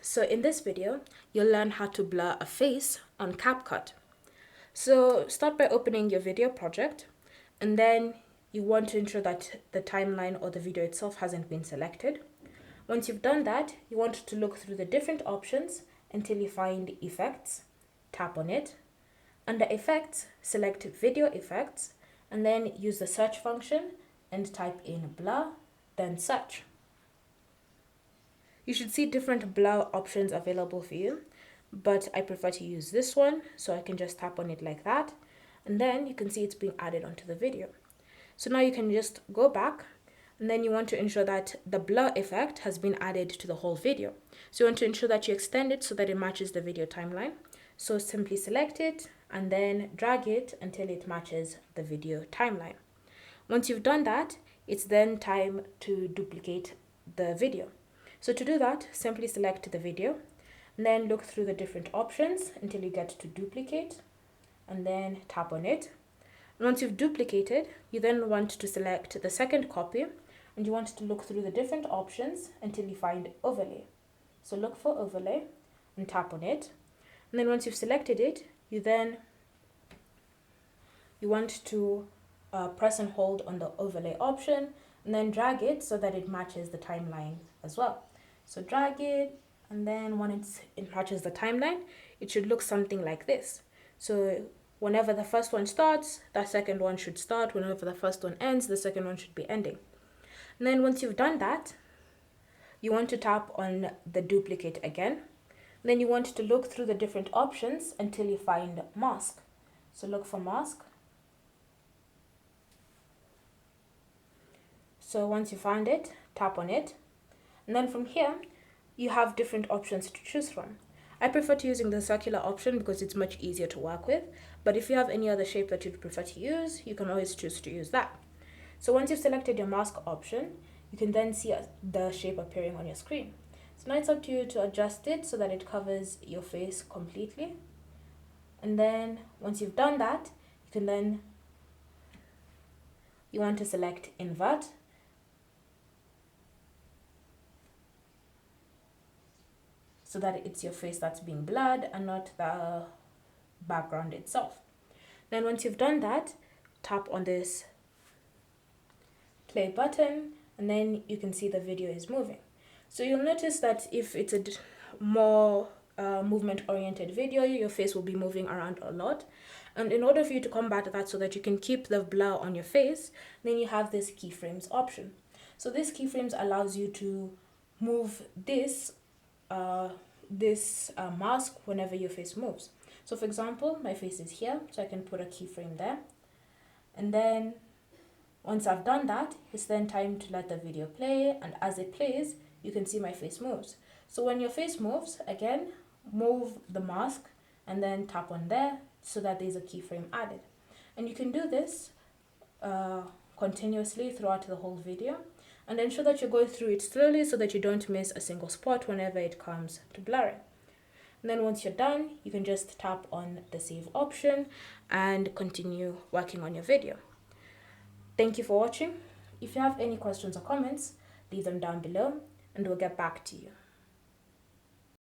So in this video, you'll learn how to blur a face on Capcut. So start by opening your video project, and then you want to ensure that the timeline or the video itself hasn't been selected. Once you've done that, you want to look through the different options until you find Effects, tap on it. Under Effects, select Video Effects, and then use the search function and type in blur, then search. You should see different blur options available for you, but I prefer to use this one, so I can just tap on it like that, and then you can see it's being added onto the video. So now you can just go back, and then you want to ensure that the blur effect has been added to the whole video. So you want to ensure that you extend it so that it matches the video timeline. So simply select it and then drag it until it matches the video timeline. Once you've done that, it's then time to duplicate the video. So to do that, simply select the video and then look through the different options until you get to duplicate and then tap on it. And once you've duplicated, you then want to select the second copy and you want to look through the different options until you find overlay. So look for overlay and tap on it. And then once you've selected it, you want to press and hold on the overlay option and then drag it so that it matches the timeline as well. So drag it, and then when it matches the timeline, it should look something like this. So whenever the first one starts, that second one should start. Whenever the first one ends, the second one should be ending. And then once you've done that, you want to tap on the duplicate again. And then you want to look through the different options until you find mask. So look for mask. So once you find it, tap on it. And then from here, you have different options to choose from. I prefer to using the circular option because it's much easier to work with. But if you have any other shape that you'd prefer to use, you can always choose to use that. So once you've selected your mask option, you can then see the shape appearing on your screen. So now it's up to you to adjust it so that it covers your face completely. And then once you've done that, you want to select invert. So that it's your face that's being blurred and not the background itself. Then once you've done that, tap on this play button and then you can see the video is moving. So you'll notice that if it's a more movement oriented video, your face will be moving around a lot. And in order for you to combat that so that you can keep the blur on your face, then you have this keyframes option. So this keyframes allows you to move this mask whenever your face moves. So for example, my face is here, so I can put a keyframe there. And then once I've done that, it's then time to let the video play, and as it plays, you can see my face moves. So when your face moves, again, move the mask and then tap on there so that there's a keyframe added. And you can do this continuously throughout the whole video, and ensure that you go through it slowly so that you don't miss a single spot whenever it comes to blurring. And then once you're done, you can just tap on the save option and continue working on your video. Thank you for watching. If you have any questions or comments, leave them down below and we'll get back to you.